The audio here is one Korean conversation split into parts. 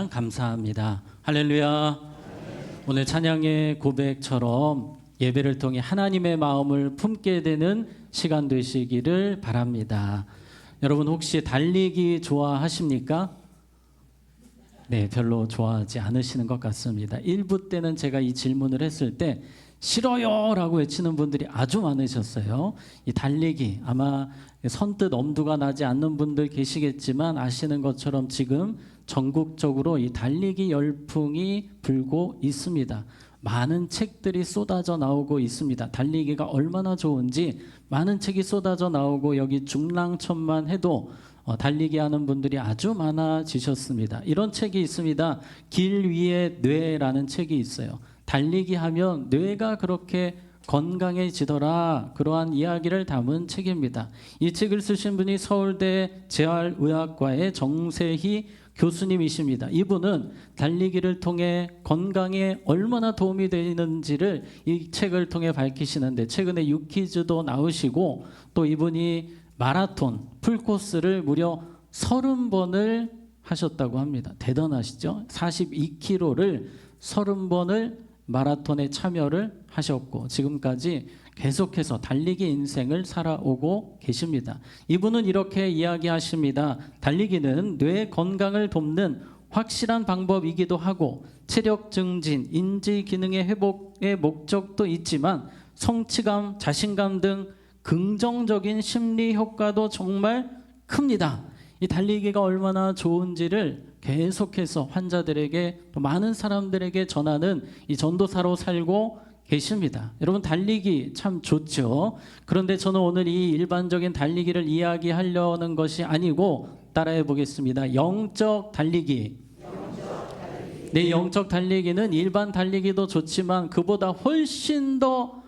참 감사합니다. 할렐루야. 오늘 찬양의 고백처럼 예배를 통해 하나님의 마음을 품게 되는 시간 되시기를 바랍니다. 여러분 혹시 달리기 좋아하십니까? 네, 별로 좋아하지 않으시는 것 같습니다. 1부 때는 제가 이 질문을 했을 때 싫어요 라고 외치는 분들이 아주 많으셨어요. 이 달리기 아마 선뜻 엄두가 나지 않는 분들 계시겠지만 아시는 것처럼 지금 전국적으로 이 달리기 열풍이 불고 있습니다. 많은 책들이 쏟아져 나오고 있습니다. 달리기가 얼마나 좋은지 많은 책이 쏟아져 나오고 여기 중랑천만 해도 달리기 하는 분들이 아주 많아지셨습니다. 이런 책이 있습니다. 길 위의 뇌라는 책이 있어요. 달리기 하면 뇌가 그렇게 건강해지더라, 그러한 이야기를 담은 책입니다. 이 책을 쓰신 분이 서울대 재활의학과의 정세희 교수님이십니다. 이분은 달리기를 통해 건강에 얼마나 도움이 되는지를 이 책을 통해 밝히시는데 최근에 유퀴즈도 나오시고 또 이분이 마라톤 풀코스를 무려 30번을 하셨다고 합니다. 대단하시죠? 42km를 30번을 마라톤에 참여를 하셨고 지금까지 계속해서 달리기 인생을 살아오고 계십니다. 이분은 이렇게 이야기하십니다. 달리기는 뇌 건강을 돕는 확실한 방법이기도 하고 체력 증진, 인지 기능의 회복의 목적도 있지만 성취감, 자신감 등 긍정적인 심리 효과도 정말 큽니다. 이 달리기가 얼마나 좋은지를 계속해서 환자들에게 또 많은 사람들에게 전하는 이 전도사로 살고 계십니다. 여러분 달리기 참 좋죠. 그런데 저는 오늘 이 일반적인 달리기를 이야기하려는 것이 아니고 따라해 보겠습니다. 영적 달리기. 네, 영적 달리기는 일반 달리기도 좋지만 그보다 훨씬 더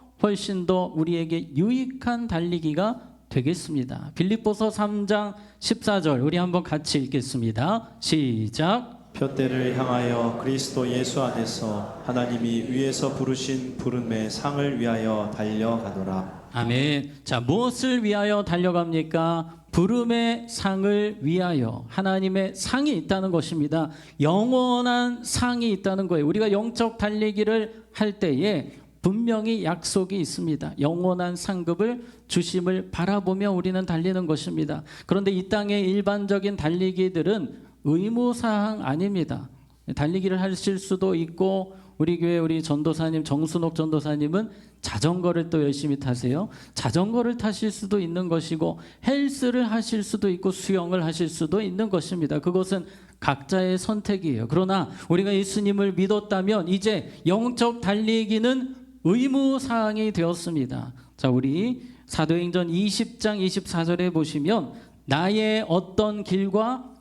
우리에게 유익한 달리기가 되겠습니다. 빌립보서 3장 14절 우리 한번 같이 읽겠습니다. 시작. 표대를 향하여 그리스도 예수 안에서 하나님이 위에서 부르신 부름의 상을 위하여 달려가노라. 아멘. 자, 무엇을 위하여 달려갑니까? 부름의 상을 위하여. 하나님의 상이 있다는 것입니다. 영원한 상이 있다는 거예요. 우리가 영적 달리기를 할 때에 분명히 약속이 있습니다. 영원한 상급을 주심을 바라보며 우리는 달리는 것입니다. 그런데 이 땅의 일반적인 달리기들은 의무사항 아닙니다. 달리기를 하실 수도 있고 우리 교회 우리 전도사님 정순옥 전도사님은 자전거를 또 열심히 타세요. 자전거를 타실 수도 있는 것이고 헬스를 하실 수도 있고 수영을 하실 수도 있는 것입니다. 그것은 각자의 선택이에요. 그러나 우리가 예수님을 믿었다면 이제 영적 달리기는 의무사항이 되었습니다. 자, 우리 사도행전 20장 24절에 보시면 나의 어떤 길과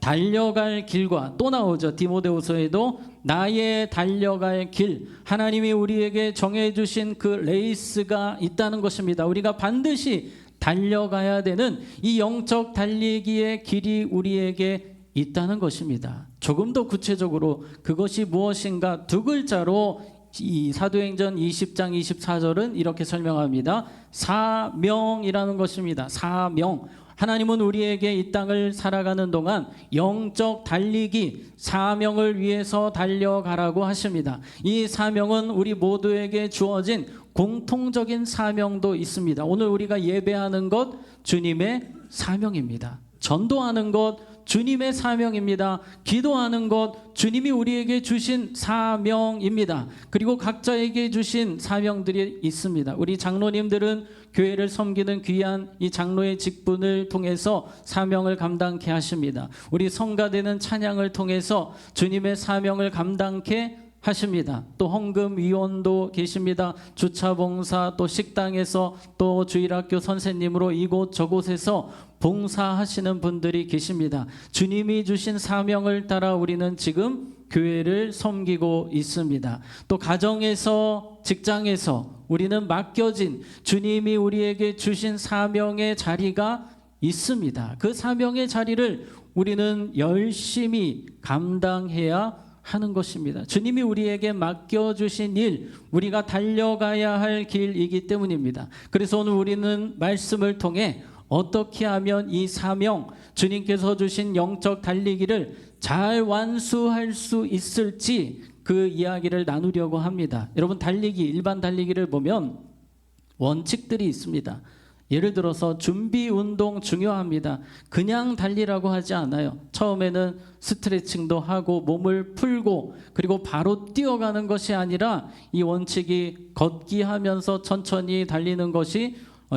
달려갈 길과 또 나오죠. 디모데후서에도 나의 달려갈 길, 하나님이 우리에게 정해주신 그 레이스가 있다는 것입니다. 우리가 반드시 달려가야 되는 이 영적 달리기의 길이 우리에게 있다는 것입니다. 조금 더 구체적으로 그것이 무엇인가 두 글자로 이 사도행전 20장 24절은 이렇게 설명합니다. 사명이라는 것입니다. 사명. 하나님은 우리에게 이 땅을 살아가는 동안 영적 달리기, 사명을 위해서 달려가라고 하십니다. 이 사명은 우리 모두에게 주어진 공통적인 사명도 있습니다. 오늘 우리가 예배하는 것 주님의 사명입니다. 전도하는 것 주님의 사명입니다. 기도하는 것 주님이 우리에게 주신 사명입니다. 그리고 각자에게 주신 사명들이 있습니다. 우리 장로님들은 교회를 섬기는 귀한 이 장로의 직분을 통해서 사명을 감당케 하십니다. 우리 성가대는 찬양을 통해서 주님의 사명을 감당케 하십니다. 또 헌금위원도 계십니다. 주차봉사, 또 식당에서 또 주일학교 선생님으로 이곳 저곳에서 봉사하시는 분들이 계십니다. 주님이 주신 사명을 따라 우리는 지금 교회를 섬기고 있습니다. 또 가정에서, 직장에서 우리는 맡겨진 주님이 우리에게 주신 사명의 자리가 있습니다. 그 사명의 자리를 우리는 열심히 감당해야 하는 것입니다. 주님이 우리에게 맡겨주신 일, 우리가 달려가야 할 길이기 때문입니다. 그래서 오늘 우리는 말씀을 통해 어떻게 하면 이 사명, 주님께서 주신 영적 달리기를 잘 완수할 수 있을지 그 이야기를 나누려고 합니다. 여러분 일반 달리기를 보면 원칙들이 있습니다. 예를 들어서 준비 운동 중요합니다. 그냥 달리라고 하지 않아요. 처음에는 스트레칭도 하고 몸을 풀고 그리고 바로 뛰어가는 것이 아니라 이 원칙이 걷기 하면서 천천히 달리는 것이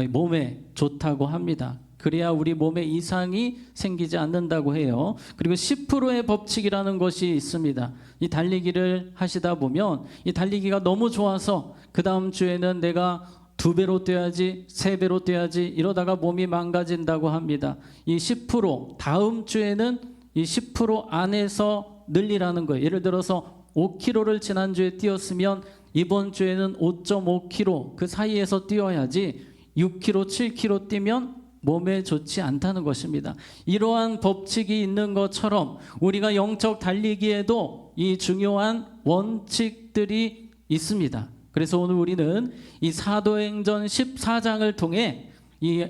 몸에 좋다고 합니다. 그래야 우리 몸에 이상이 생기지 않는다고 해요. 그리고 10%의 법칙이라는 것이 있습니다. 이 달리기를 하시다 보면 이 달리기가 너무 좋아서 그 다음 주에는 내가 2배로 뛰어야지 3배로 뛰어야지 이러다가 몸이 망가진다고 합니다. 이 10% 다음 주에는 이 10% 안에서 늘리라는 거예요. 예를 들어서 5km를 지난주에 뛰었으면 이번 주에는 5.5km 그 사이에서 뛰어야지 6km, 7km 뛰면 몸에 좋지 않다는 것입니다. 이러한 법칙이 있는 것처럼 우리가 영적 달리기에도 이 중요한 원칙들이 있습니다. 그래서 오늘 우리는 이 사도행전 14장을 통해 이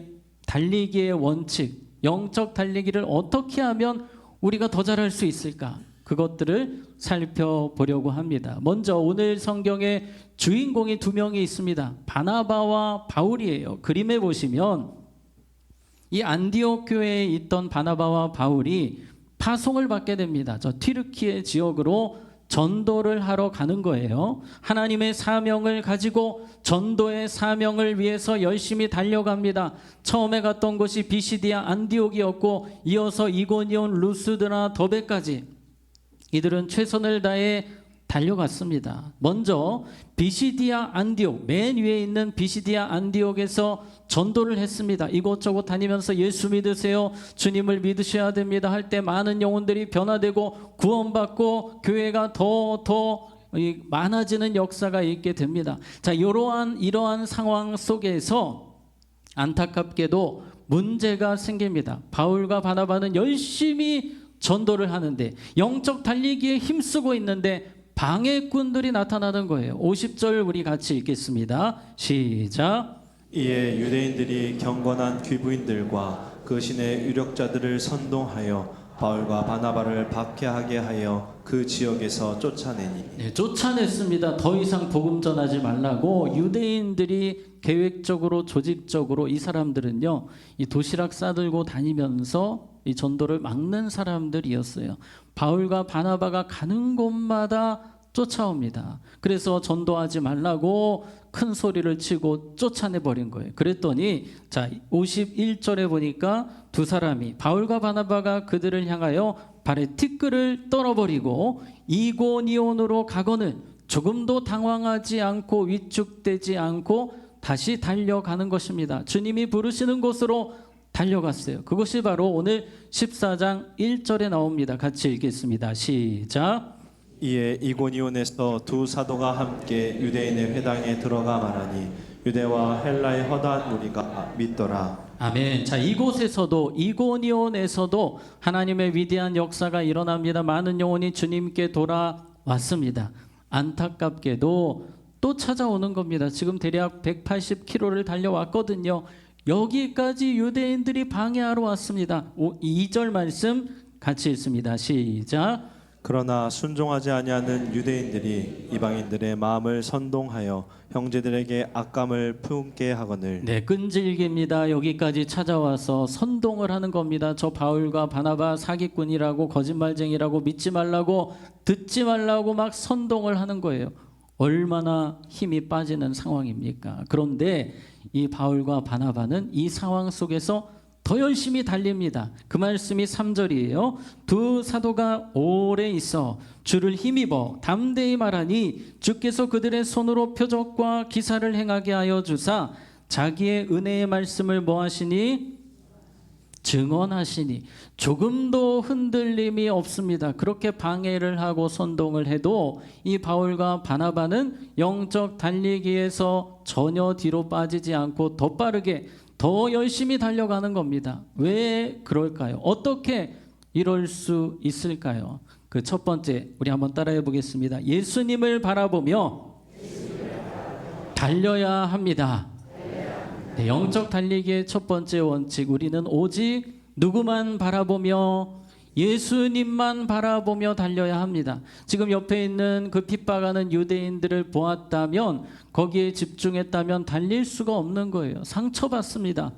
달리기의 원칙, 영적 달리기를 어떻게 하면 우리가 더 잘할 수 있을까? 그것들을 살펴보려고 합니다. 먼저 오늘 성경에 주인공이 2명이 있습니다. 바나바와 바울이에요. 그림에 보시면 이 안디옥 교회에 있던 바나바와 바울이 파송을 받게 됩니다. 저 튀르키예 지역으로 전도를 하러 가는 거예요. 하나님의 사명을 가지고 전도의 사명을 위해서 열심히 달려갑니다. 처음에 갔던 곳이 비시디아 안디옥이었고 이어서 이고니온, 루스드나 더베까지 이들은 최선을 다해 달려갔습니다. 먼저 비시디아 안디옥, 맨 위에 있는 비시디아 안디옥에서 전도를 했습니다. 이곳저곳 다니면서 예수 믿으세요, 주님을 믿으셔야 됩니다 할 때 많은 영혼들이 변화되고 구원받고 교회가 더 많아지는 역사가 있게 됩니다. 자, 이러한 상황 속에서 안타깝게도 문제가 생깁니다. 바울과 바나바는 열심히 전도를 하는데 영적 달리기에 힘쓰고 있는데 방해꾼들이 나타나는 거예요. 50절 우리 같이 읽겠습니다. 시작. 이에 유대인들이 경건한 귀부인들과 그 신의 유력자들을 선동하여 바울과 바나바를 박해하게 하여 그 지역에서 쫓아내니. 네, 쫓아냈습니다. 더 이상 복음 전하지 말라고 유대인들이 계획적으로 조직적으로 이 사람들은요, 이 도시락 싸들고 다니면서 이 전도를 막는 사람들이었어요. 바울과 바나바가 가는 곳마다 쫓아옵니다. 그래서 전도하지 말라고 큰 소리를 치고 쫓아내 버린 거예요. 그랬더니 자 51절에 보니까 두 사람이 바울과 바나바가 그들을 향하여 발에 티끌을 떨어버리고 이고니온으로 가거늘 조금도 당황하지 않고 위축되지 않고 다시 달려가는 것입니다. 주님이 부르시는 곳으로 달려갔어요. 그것이 바로 오늘 14장 1절에 나옵니다. 같이 읽겠습니다. 시작. 이에 이고니온에서 두 사도가 함께 유대인의 회당에 들어가 말하니 유대와 헬라의 허다한 무리가 믿더라. 아멘. 자, 이곳에서도 이고니온에서도 하나님의 위대한 역사가 일어납니다. 많은 영혼이 주님께 돌아왔습니다. 안타깝게도 또 찾아오는 겁니다. 지금 대략 180km를 달려왔거든요. 여기까지 유대인들이 방해하러 왔습니다. 2절 말씀 같이 읽습니다. 시작. 그러나 순종하지 아니하는 유대인들이 이방인들의 마음을 선동하여 형제들에게 악감을 품게 하거늘. 네, 끈질깁니다. 여기까지 찾아와서 선동을 하는 겁니다. 저 바울과 바나바 사기꾼이라고 거짓말쟁이라고 믿지 말라고 듣지 말라고 막 선동을 하는 거예요. 얼마나 힘이 빠지는 상황입니까? 그런데 이 바울과 바나바는 이 상황 속에서 더 열심히 달립니다. 그 말씀이 3절이에요. 두 사도가 오래 있어 주를 힘입어 담대히 말하니 주께서 그들의 손으로 표적과 기사를 행하게 하여 주사 자기의 은혜의 말씀을 뭐하시니? 증언하시니. 조금도 흔들림이 없습니다. 그렇게 방해를 하고 선동을 해도 이 바울과 바나바는 영적 달리기에서 전혀 뒤로 빠지지 않고 더 빠르게 더 열심히 달려가는 겁니다. 왜 그럴까요? 어떻게 이럴 수 있을까요? 그 첫 번째 우리 한번 따라해 보겠습니다. 예수님을 바라보며 달려야 합니다. 네, 영적 달리기의 첫 번째 원칙, 우리는 오직 누구만 바라보며 예수님만 바라보며 달려야 합니다. 지금 옆에 있는 그 핍박하는 유대인들을 보았다면, 거기에 집중했다면 달릴 수가 없는 거예요. 상처받습니다.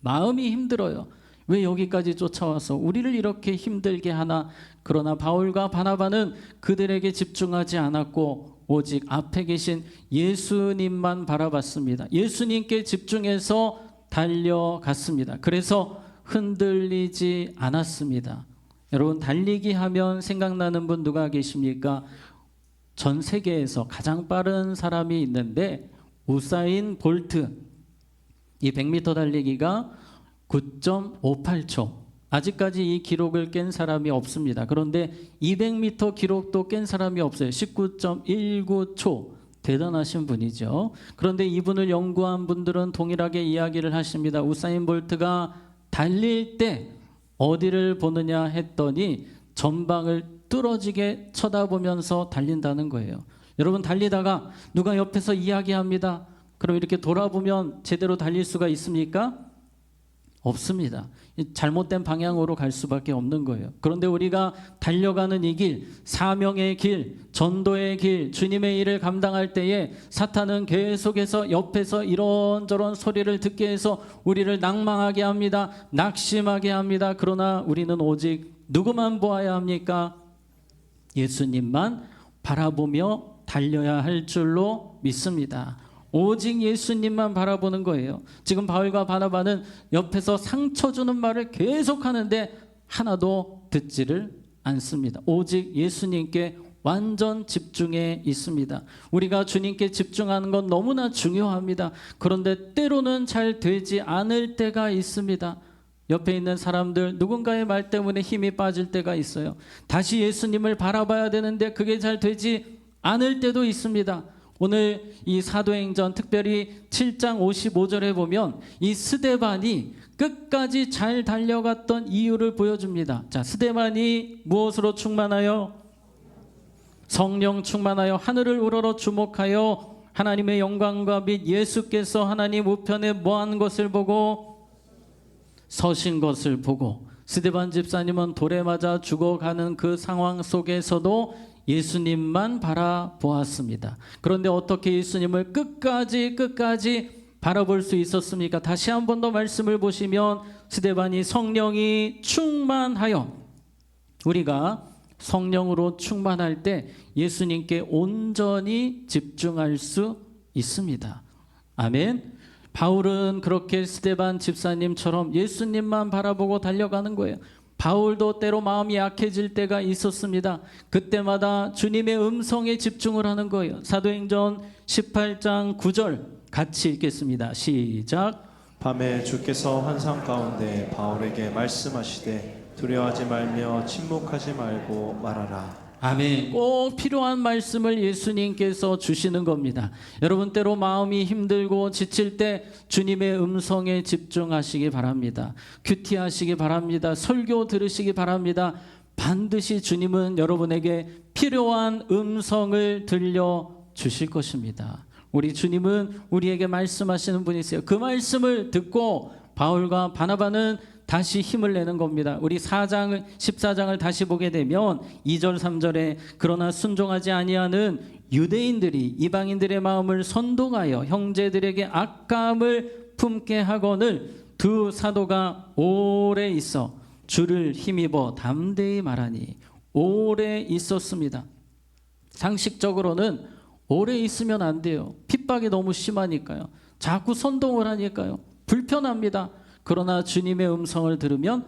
마음이 힘들어요. 왜 여기까지 쫓아와서 우리를 이렇게 힘들게 하나? 그러나 바울과 바나바는 그들에게 집중하지 않았고 오직 앞에 계신 예수님만 바라봤습니다. 예수님께 집중해서 달려갔습니다. 그래서 흔들리지 않았습니다. 여러분, 달리기 하면 생각나는 분 누가 계십니까? 전 세계에서 가장 빠른 사람이 있는데 우사인 볼트. 이 100m 달리기가 9.58초. 아직까지 이 기록을 깬 사람이 없습니다. 그런데 200m 기록도 깬 사람이 없어요. 19.19초. 대단하신 분이죠. 그런데 이분을 연구한 분들은 동일하게 이야기를 하십니다. 우사인 볼트가 달릴 때 어디를 보느냐 했더니 전방을 뚫어지게 쳐다보면서 달린다는 거예요. 여러분, 달리다가 누가 옆에서 이야기합니다. 그럼 이렇게 돌아보면 제대로 달릴 수가 있습니까? 없습니다. 잘못된 방향으로 갈 수밖에 없는 거예요. 그런데 우리가 달려가는 이 길, 사명의 길, 전도의 길, 주님의 일을 감당할 때에 사탄은 계속해서 옆에서 이런저런 소리를 듣게 해서 우리를 낭망하게 합니다. 낙심하게 합니다. 그러나 우리는 오직 누구만 보아야 합니까? 예수님만 바라보며 달려야 할 줄로 믿습니다. 오직 예수님만 바라보는 거예요. 지금 바울과 바나바는 옆에서 상처 주는 말을 계속 하는데 하나도 듣지를 않습니다. 오직 예수님께 완전 집중해 있습니다. 우리가 주님께 집중하는 건 너무나 중요합니다. 그런데 때로는 잘 되지 않을 때가 있습니다. 옆에 있는 사람들 누군가의 말 때문에 힘이 빠질 때가 있어요. 다시 예수님을 바라봐야 되는데 그게 잘 되지 않을 때도 있습니다. 오늘 이 사도행전 특별히 7장 55절에 보면 이 스데반이 끝까지 잘 달려갔던 이유를 보여줍니다. 자, 스데반이 무엇으로 충만하여? 성령 충만하여 하늘을 우러러 주목하여 하나님의 영광과 및 예수께서 하나님 우편에 모한 것을 보고 서신 것을 보고, 스데반 집사님은 돌에 맞아 죽어가는 그 상황 속에서도 예수님만 바라보았습니다. 그런데 어떻게 예수님을 끝까지 바라볼 수 있었습니까? 다시 한 번 더 말씀을 보시면 스데반이 성령이 충만하여, 우리가 성령으로 충만할 때 예수님께 온전히 집중할 수 있습니다. 아멘. 바울은 그렇게 스데반 집사님처럼 예수님만 바라보고 달려가는 거예요. 바울도 때로 마음이 약해질 때가 있었습니다. 그때마다 주님의 음성에 집중을 하는 거예요. 사도행전 18장 9절 같이 읽겠습니다. 시작. 밤에 주께서 환상 가운데 바울에게 말씀하시되 두려워하지 말며 침묵하지 말고 말하라. 아멘. 꼭 필요한 말씀을 예수님께서 주시는 겁니다. 여러분, 때로 마음이 힘들고 지칠 때 주님의 음성에 집중하시기 바랍니다. 큐티하시기 바랍니다. 설교 들으시기 바랍니다. 반드시 주님은 여러분에게 필요한 음성을 들려주실 것입니다. 우리 주님은 우리에게 말씀하시는 분이세요. 그 말씀을 듣고 바울과 바나바는 다시 힘을 내는 겁니다. 우리 14장을 다시 보게 되면 2절 3절에 그러나 순종하지 아니하는 유대인들이 이방인들의 마음을 선동하여 형제들에게 악감을 품게 하거늘 두 사도가 오래 있어 주를 힘입어 담대히 말하니. 오래 있었습니다. 상식적으로는 오래 있으면 안 돼요. 핍박이 너무 심하니까요. 자꾸 선동을 하니까요. 불편합니다. 그러나 주님의 음성을 들으면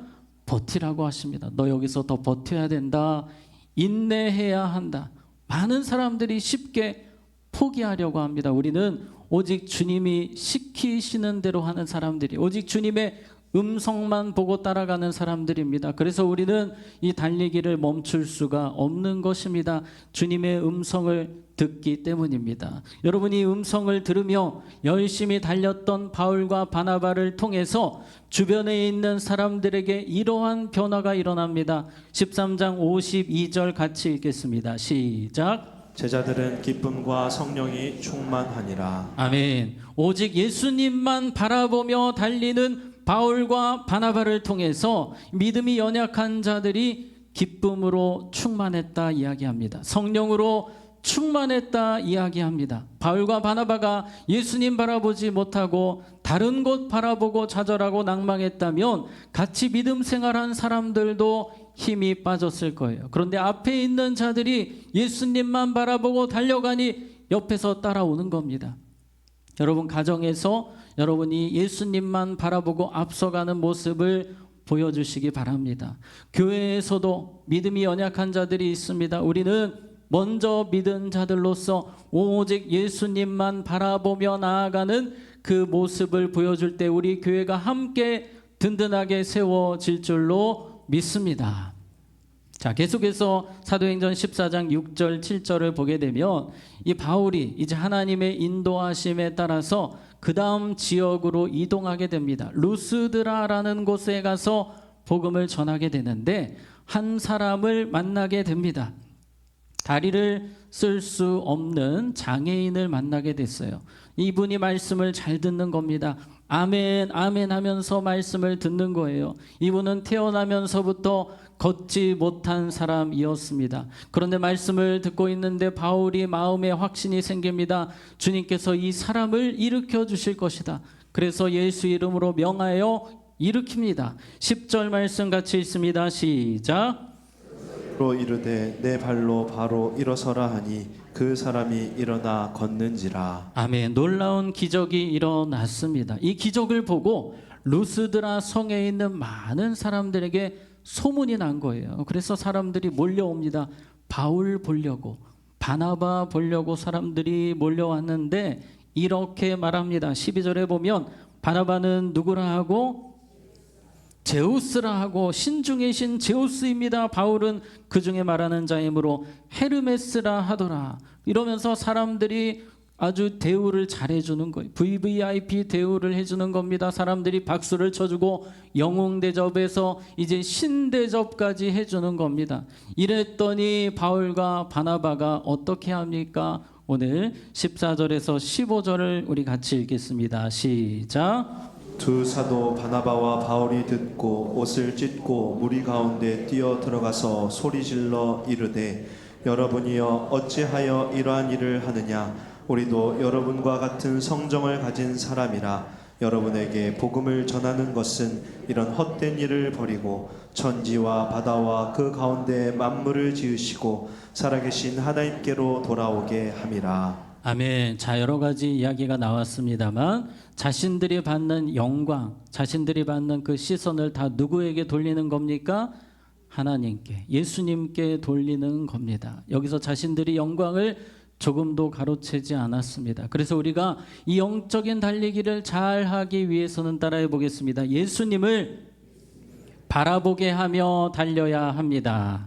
버티라고 하십니다. 너 여기서 더 버텨야 된다. 인내해야 한다. 많은 사람들이 쉽게 포기하려고 합니다. 우리는 오직 주님이 시키시는 대로 하는 사람들이, 오직 주님의 음성만 보고 따라가는 사람들입니다. 그래서 우리는 이 달리기를 멈출 수가 없는 것입니다. 주님의 음성을 듣기 때문입니다. 여러분이 음성을 들으며 열심히 달렸던 바울과 바나바를 통해서 주변에 있는 사람들에게 이러한 변화가 일어납니다. 13장 52절 같이 읽겠습니다. 시작. 제자들은 기쁨과 성령이 충만하니라. 아멘. 오직 예수님만 바라보며 달리는 바울과 바나바를 통해서 믿음이 연약한 자들이 기쁨으로 충만했다 이야기합니다. 성령으로 충만했다 이야기합니다. 바울과 바나바가 예수님 바라보지 못하고 다른 곳 바라보고 좌절하고 낭망했다면 같이 믿음 생활한 사람들도 힘이 빠졌을 거예요. 그런데 앞에 있는 자들이 예수님만 바라보고 달려가니 옆에서 따라오는 겁니다. 여러분, 가정에서 여러분이 예수님만 바라보고 앞서가는 모습을 보여주시기 바랍니다. 교회에서도 믿음이 연약한 자들이 있습니다. 우리는 먼저 믿은 자들로서 오직 예수님만 바라보며 나아가는 그 모습을 보여줄 때 우리 교회가 함께 든든하게 세워질 줄로 믿습니다. 자, 계속해서 사도행전 14장 6절 7절을 보게 되면 이 바울이 이제 하나님의 인도하심에 따라서 그 다음 지역으로 이동하게 됩니다. 루스드라라는 곳에 가서 복음을 전하게 되는데 한 사람을 만나게 됩니다. 다리를 쓸 수 없는 장애인을 만나게 됐어요. 이분이 말씀을 잘 듣는 겁니다. 아멘, 아멘 하면서 말씀을 듣는 거예요. 이분은 태어나면서부터 걷지 못한 사람이었습니다. 그런데 말씀을 듣고 있는데 바울이 마음에 확신이 생깁니다. 주님께서 이 사람을 일으켜 주실 것이다. 그래서 예수 이름으로 명하여 일으킵니다. 10절 말씀 같이 읽습니다. 시작. 로 이르되 내 발로 바로 일어서라 하니 그 사람이 일어나 걷는지라. 아멘. 놀라운 기적이 일어났습니다. 이 기적을 보고 루스드라 성에 있는 많은 사람들에게 소문이 난 거예요. 그래서 사람들이 몰려옵니다. 바울 보려고, 바나바 보려고 사람들이 몰려왔는데 이렇게 말합니다. 12절에 보면 바나바는 누구라 하고 제우스라 하고 신중의 신 제우스입니다. 바울은 그 중에 말하는 자이므로 헤르메스라 하더라. 이러면서 사람들이 아주 대우를 잘해주는 거예요. VVIP 대우를 해주는 겁니다. 사람들이 박수를 쳐주고 영웅 대접에서 이제 신 대접까지 해주는 겁니다. 이랬더니 바울과 바나바가 어떻게 합니까? 오늘 14절에서 15절을 우리 같이 읽겠습니다. 시작. 두 사도 바나바와 바울이 듣고 옷을 찢고 무리 가운데 뛰어 들어가서 소리질러 이르되 여러분이여 어찌하여 이러한 일을 하느냐 우리도 여러분과 같은 성정을 가진 사람이라 여러분에게 복음을 전하는 것은 이런 헛된 일을 버리고 천지와 바다와 그 가운데 만물을 지으시고 살아계신 하나님께로 돌아오게 함이라. 아멘. 자, 여러 가지 이야기가 나왔습니다만 자신들이 받는 영광, 자신들이 받는 그 시선을 다 누구에게 돌리는 겁니까? 하나님께, 예수님께 돌리는 겁니다. 여기서 자신들이 영광을 조금도 가로채지 않았습니다. 그래서 우리가 이 영적인 달리기를 잘 하기 위해서는 따라해 보겠습니다. 예수님을 바라보게 하며 달려야 합니다.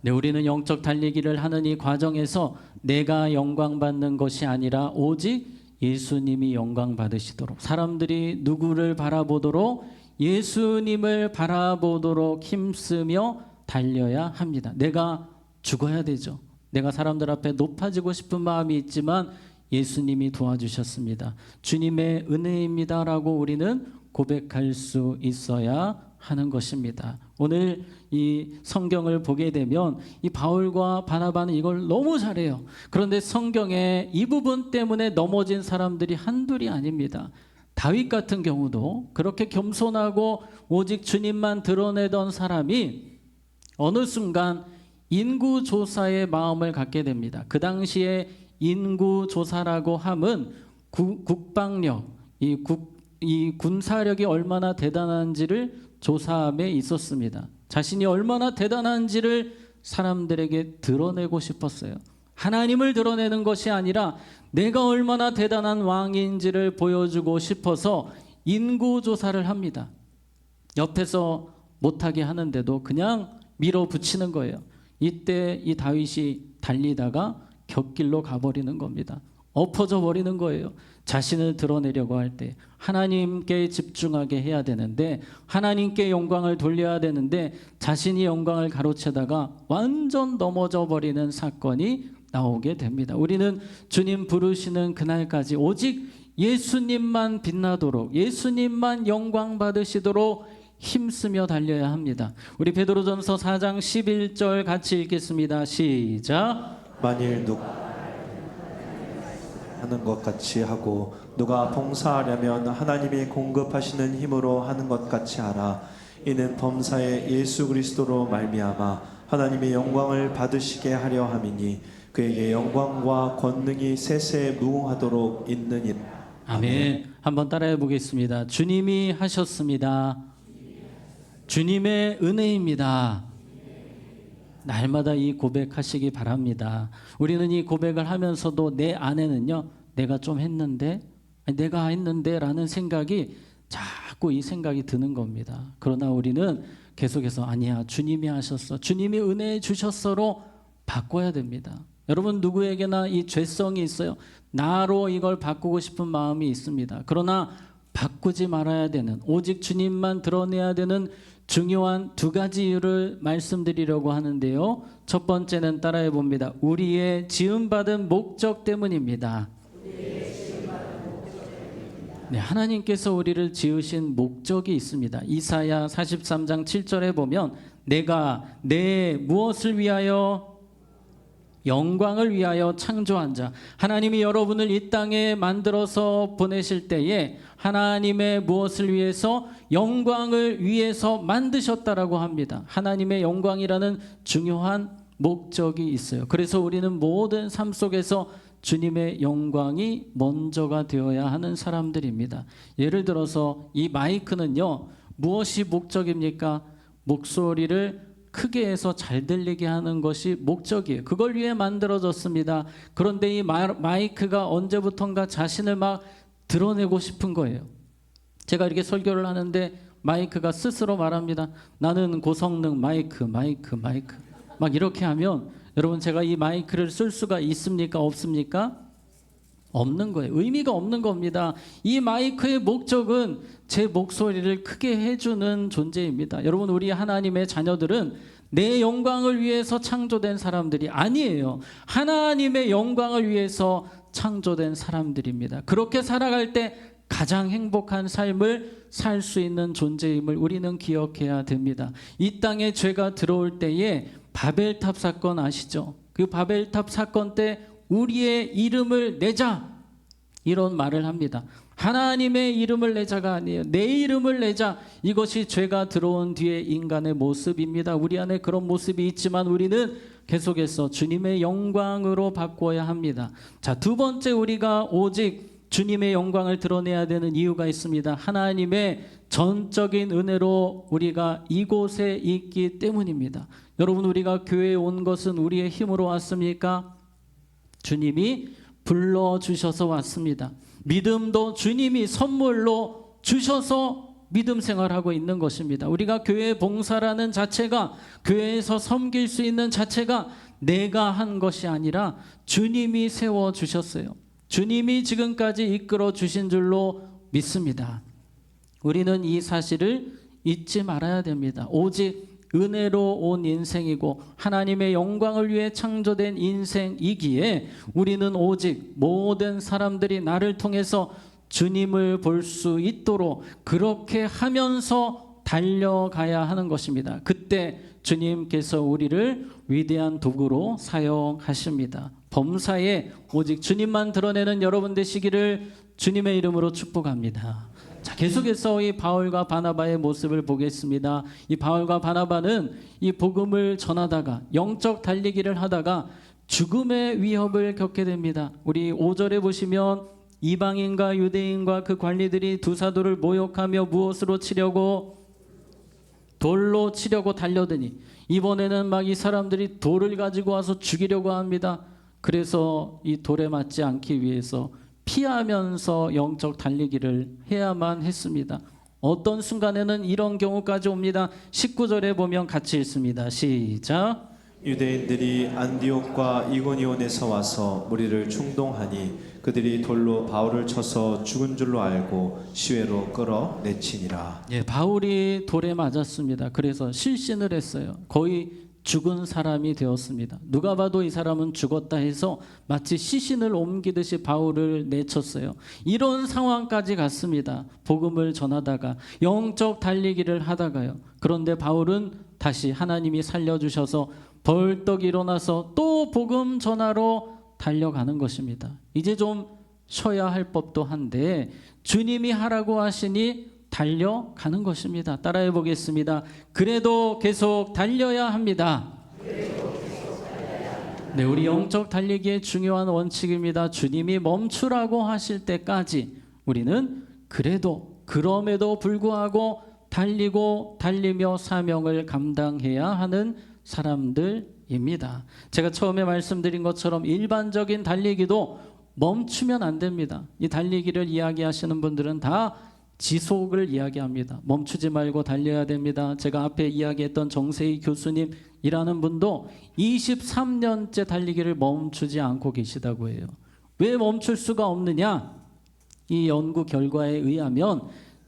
네, 우리는 영적 달리기를 하는 이 과정에서 내가 영광 받는 것이 아니라 오직 예수님이 영광 받으시도록, 사람들이 누구를 바라보도록 예수님을 바라보도록 힘쓰며 달려야 합니다. 내가 죽어야 되죠. 내가 사람들 앞에 높아지고 싶은 마음이 있지만 예수님이 도와주셨습니다. 주님의 은혜입니다라고 우리는 고백할 수 있어야 하는 것입니다. 오늘 이 성경을 보게 되면 이 바울과 바나바는 이걸 너무 잘해요. 그런데 성경에 이 부분 때문에 넘어진 사람들이 한둘이 아닙니다. 다윗 같은 경우도 그렇게 겸손하고 오직 주님만 드러내던 사람이 어느 순간 인구조사의 마음을 갖게 됩니다. 그 당시에 인구조사라고 함은 국방력, 이 군사력이 얼마나 대단한지를 조사함에 있었습니다. 자신이 얼마나 대단한지를 사람들에게 드러내고 싶었어요. 하나님을 드러내는 것이 아니라 내가 얼마나 대단한 왕인지를 보여주고 싶어서 인구조사를 합니다. 옆에서 못하게 하는데도 그냥 밀어붙이는 거예요. 이때 이 다윗이 달리다가 곁길로 가버리는 겁니다. 엎어져 버리는 거예요. 자신을 드러내려고 할 때 하나님께 집중하게 해야 되는데, 하나님께 영광을 돌려야 되는데 자신이 영광을 가로채다가 완전 넘어져 버리는 사건이 나오게 됩니다. 우리는 주님 부르시는 그날까지 오직 예수님만 빛나도록, 예수님만 영광 받으시도록 힘쓰며 달려야 합니다. 우리 베드로전서 4장 11절 같이 읽겠습니다. 시작. 만일 누가 하는 것 같이 하고 누가 봉사하려면 하나님이 공급하시는 힘으로 하는 것 같이 하라. 이는 범사에 예수 그리스도로 말미암아 하나님의 영광을 받으시게 하려 함이니 그에게 영광과 권능이 세세 무궁하도록 있느니라. 아멘. 한번 따라해 보겠습니다. 주님이 하셨습니다. 주님의 은혜입니다. 날마다 이 고백하시기 바랍니다. 우리는 이 고백을 하면서도 내 안에는요, 내가 좀 했는데, 내가 했는데 라는 생각이 자꾸 이 생각이 드는 겁니다. 그러나 우리는 계속해서 아니야, 주님이 하셨어, 주님이 은혜 주셨어로 바꿔야 됩니다. 여러분, 누구에게나 이 죄성이 있어요. 나로 이걸 바꾸고 싶은 마음이 있습니다. 그러나 바꾸지 말아야 되는, 오직 주님만 드러내야 되는 중요한 두 가지 이유를 말씀드리려고 하는데요. 첫 번째는 따라해 봅니다. 우리의 지음받은 목적 때문입니다. 네, 하나님께서 우리를 지으신 목적이 있습니다. 이사야 43장 7절에 보면 내가 내 무엇을 위하여, 영광을 위하여 창조한 자. 하나님이 여러분을 이 땅에 만들어서 보내실 때에 하나님의 무엇을 위해서, 영광을 위해서 만드셨다라고 합니다. 하나님의 영광이라는 중요한 목적이 있어요. 그래서 우리는 모든 삶 속에서 주님의 영광이 먼저가 되어야 하는 사람들입니다. 예를 들어서 이 마이크는요, 무엇이 목적입니까? 목소리를 크게 해서 잘 들리게 하는 것이 목적이에요. 그걸 위해 만들어졌습니다. 그런데 이 마이크가 언제부턴가 자신을 막 드러내고 싶은 거예요. 제가 이렇게 설교를 하는데 마이크가 스스로 말합니다. 나는 고성능 마이크 막 이렇게 하면 여러분, 제가 이 마이크를 쓸 수가 있습니까? 없습니까? 없는 거예요. 의미가 없는 겁니다. 이 마이크의 목적은 제 목소리를 크게 해주는 존재입니다. 여러분, 우리 하나님의 자녀들은 내 영광을 위해서 창조된 사람들이 아니에요. 하나님의 영광을 위해서 창조된 사람들입니다. 그렇게 살아갈 때 가장 행복한 삶을 살 수 있는 존재임을 우리는 기억해야 됩니다. 이 땅에 죄가 들어올 때에 바벨탑 사건 아시죠? 그 바벨탑 사건 때 우리의 이름을 내자, 이런 말을 합니다. 하나님의 이름을 내자가 아니에요. 내 이름을 내자. 이것이 죄가 들어온 뒤에 인간의 모습입니다. 우리 안에 그런 모습이 있지만 우리는 계속해서 주님의 영광으로 바꿔야 합니다. 자, 두 번째, 우리가 오직 주님의 영광을 드러내야 되는 이유가 있습니다. 하나님의 전적인 은혜로 우리가 이곳에 있기 때문입니다. 여러분, 우리가 교회에 온 것은 우리의 힘으로 왔습니까? 주님이 불러주셔서 왔습니다. 믿음도 주님이 선물로 주셔서 믿음 생활하고 있는 것입니다. 우리가 교회 봉사라는 자체가, 교회에서 섬길 수 있는 자체가 내가 한 것이 아니라 주님이 세워주셨어요. 주님이 지금까지 이끌어 주신 줄로 믿습니다. 우리는 이 사실을 잊지 말아야 됩니다. 오직 은혜로 온 인생이고 하나님의 영광을 위해 창조된 인생이기에 우리는 오직 모든 사람들이 나를 통해서 주님을 볼 수 있도록 그렇게 하면서 달려가야 하는 것입니다. 그때 주님께서 우리를 위대한 도구로 사용하십니다. 범사에 오직 주님만 드러내는 여러분 되시기를 주님의 이름으로 축복합니다. 자, 계속해서 이 바울과 바나바의 모습을 보겠습니다. 이 바울과 바나바는 이 복음을 전하다가 영적 달리기를 하다가 죽음의 위협을 겪게 됩니다. 우리 5절에 보시면 이방인과 유대인과 그 관리들이 두 사도를 모욕하며 무엇으로 치려고? 돌로 치려고 달려드니 이번에는 막 이 사람들이 돌을 가지고 와서 죽이려고 합니다. 그래서 이 돌에 맞지 않기 위해서 피하면서 영적 달리기를 해야만 했습니다. 어떤 순간에는 이런 경우까지 옵니다. 19절에 보면 같이 읽습니다. 시작. 유대인들이 안디옥과 이고니온에서 와서 무리를 충동하니 그들이 돌로 바울을 쳐서 죽은 줄로 알고 시외로 끌어내치니라. 예, 바울이 돌에 맞았습니다. 그래서 실신을 했어요. 거의 죽은 사람이 되었습니다. 누가 봐도 이 사람은 죽었다 해서 마치 시신을 옮기듯이 바울을 내쳤어요. 이런 상황까지 갔습니다. 복음을 전하다가 영적 달리기를 하다가요. 그런데 바울은 다시 하나님이 살려주셔서 벌떡 일어나서 또 복음 전하러 달려가는 것입니다. 이제 좀 쉬어야 할 법도 한데 주님이 하라고 하시니 달려가는 것입니다. 따라해 보겠습니다. 그래도 계속 달려야 합니다. 네, 우리 영적 달리기의 중요한 원칙입니다. 주님이 멈추라고 하실 때까지 우리는 그럼에도 불구하고 달리며 사명을 감당해야 하는 사람들입니다. 제가 처음에 말씀드린 것처럼 일반적인 달리기도 멈추면 안 됩니다. 이 달리기를 이야기하시는 분들은 다 지속을 이야기합니다. 멈추지 말고 달려야 됩니다. 제가 앞에 이야기했던 정세희 교수님이라는 분도 23년째 달리기를 멈추지 않고 계시다고 해요. 왜 멈출 수가 없느냐? 이 연구 결과에 의하면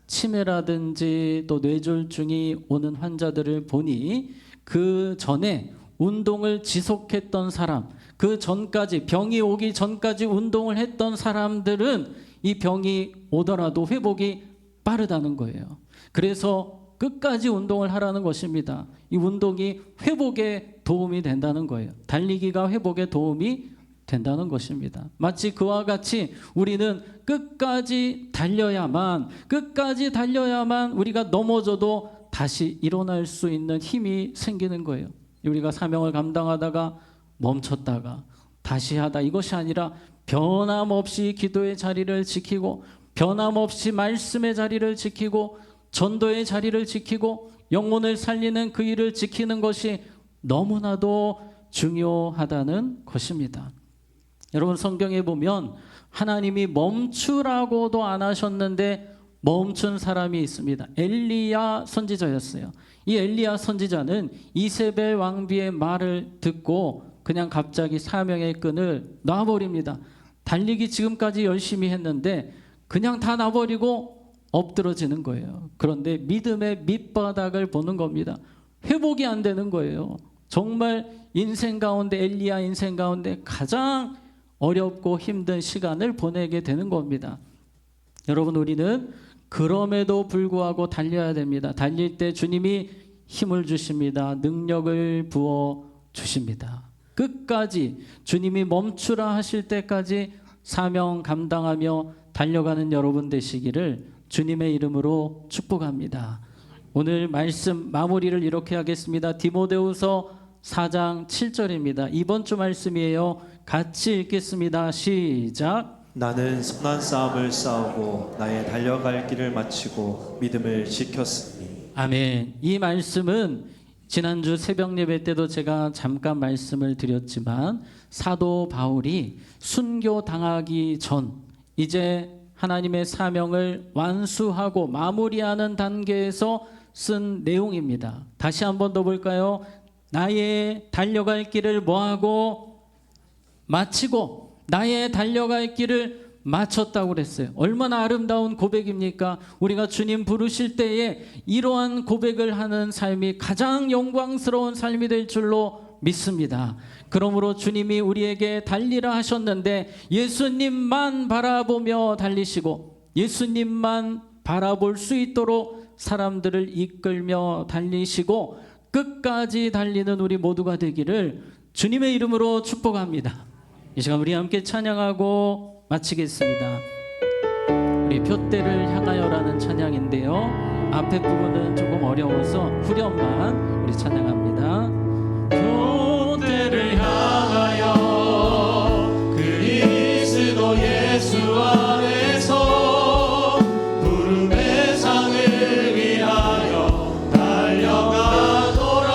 치매라든지 또 뇌졸중이 오는 환자들을 보니 그 전에 운동을 지속했던 사람, 그 전까지 병이 오기 전까지 운동을 했던 사람들은 이 병이 오더라도 회복이 빠르다는 거예요. 그래서 끝까지 운동을 하라는 것입니다. 이 운동이 회복에 도움이 된다는 거예요. 달리기가 회복에 도움이 된다는 것입니다. 마치 그와 같이 우리는 끝까지 달려야만 우리가 넘어져도 다시 일어날 수 있는 힘이 생기는 거예요. 우리가 사명을 감당하다가 멈췄다가 다시 하다, 이것이 아니라 변함없이 기도의 자리를 지키고 변함없이 말씀의 자리를 지키고 전도의 자리를 지키고 영혼을 살리는 그 일을 지키는 것이 너무나도 중요하다는 것입니다. 여러분, 성경에 보면 하나님이 멈추라고도 안 하셨는데 멈춘 사람이 있습니다. 엘리야 선지자였어요. 이 엘리야 선지자는 이세벨 왕비의 말을 듣고 그냥 갑자기 사명의 끈을 놔버립니다. 달리기 지금까지 열심히 했는데 그냥 다 놔버리고 엎드러지는 거예요. 그런데 믿음의 밑바닥을 보는 겁니다. 회복이 안 되는 거예요. 정말 인생 가운데, 엘리야 인생 가운데 가장 어렵고 힘든 시간을 보내게 되는 겁니다. 여러분, 우리는 그럼에도 불구하고 달려야 됩니다. 달릴 때 주님이 힘을 주십니다. 능력을 부어 주십니다. 끝까지 주님이 멈추라 하실 때까지 사명 감당하며 달려가는 여러분 되시기를 주님의 이름으로 축복합니다. 오늘 말씀 마무리를 이렇게 하겠습니다. 디모데후서 4장 7절입니다. 이번 주 말씀이에요. 같이 읽겠습니다. 시작. 나는 선한 싸움을 싸우고 나의 달려갈 길을 마치고 믿음을 지켰으니. 아멘. 이 말씀은 지난주 새벽 예배 때도 제가 잠깐 말씀을 드렸지만 사도 바울이 순교 당하기 전 이제 하나님의 사명을 완수하고 마무리하는 단계에서 쓴 내용입니다. 다시 한번 더 볼까요? 나의 달려갈 길을 뭐하고 마치고 나의 달려갈 길을 마쳤다고 그랬어요. 얼마나 아름다운 고백입니까? 우리가 주님 부르실 때에 이러한 고백을 하는 삶이 가장 영광스러운 삶이 될 줄로 믿습니다. 그러므로 주님이 우리에게 달리라 하셨는데 예수님만 바라보며 달리시고 예수님만 바라볼 수 있도록 사람들을 이끌며 달리시고 끝까지 달리는 우리 모두가 되기를 주님의 이름으로 축복합니다. 이 시간 우리 함께 찬양하고 마치겠습니다. 우리 표대를 향하여라는 찬양인데요, 앞에 부분은 조금 어려워서 후렴만 우리 찬양합니다. 표대를 향하여 그리스도 예수 안에서 부름의 상을 위하여 달려가노라.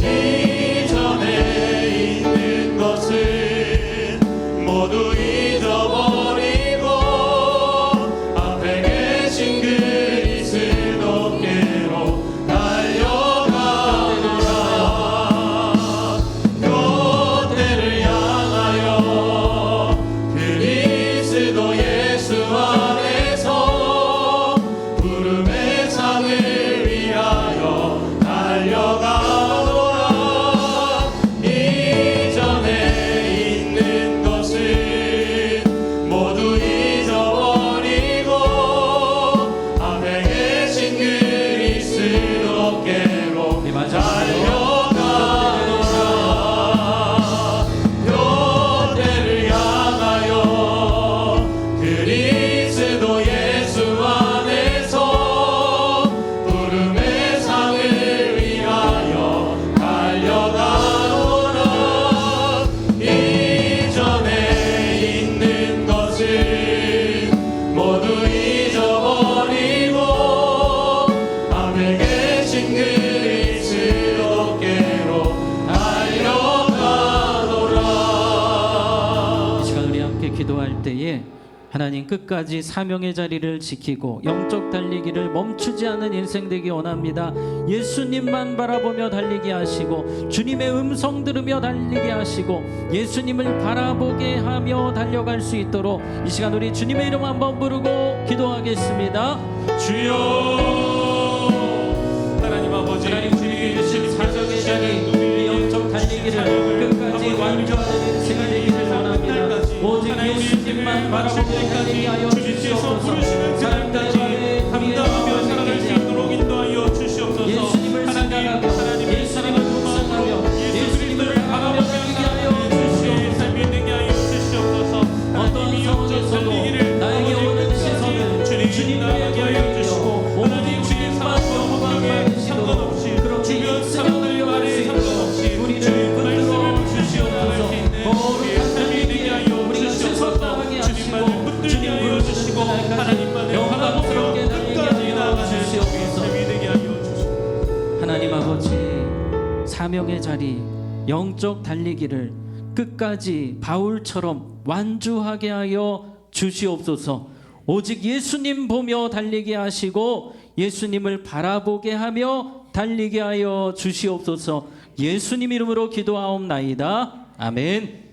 이전에 있는 것을 모두 잊어버리고 앞에 계신 그리스도께로 달려가. 하나님 끝까지 사명의 자리를 지키고 영적 달리기를 멈추지 않는 인생 되기 원합니다. 예수님만 바라보며 달리게 하시고 주님의 음성 들으며 달리게 하시고 예수님을 바라보게 하며 달려갈 수 있도록 이 시간 우리 주님의 이름 한번 부르고 기도하겠습니다. 주여 하나님 아버지 하나님 우리에게 주신 사명의 자리 이 영적 달리기를 끝까지 완주하는 인생이 되기를 원합니다. 오직 예수님만 바라보며 달리게 하여 주시옵소서. 사람들의 밤에 감당하며 살아갈 수 있도록 인도하여 주시옵소서. 예수님을 생각하며 예수님을 묵상하며 예수님을 바라보며 달리게 하여 주시옵소서. 믿게 하여 주시옵소서. 어떤 상황에서도 나에게 오는 시선을 주님께 돌려주시고 오직 주님만 영광만 받으시도록 그렇게 인생을 열어갈 수 있도록 우리를 붙들어 주시옵소서. 거룩한 달리기에 우리가 최선 다하게 하시고 주님 부르시는 그날까지 영광스럽게 달리게 하여 주시옵소서. 하나님 아버지 사명의 자리 영적 달리기를 끝까지 바울처럼 완주하게 하여 주시옵소서. 오직 예수님 보며 달리게 하시고 예수님을 바라보게 하며 달리게 하여 주시옵소서. 예수님 이름으로 기도하옵나이다. 아멘.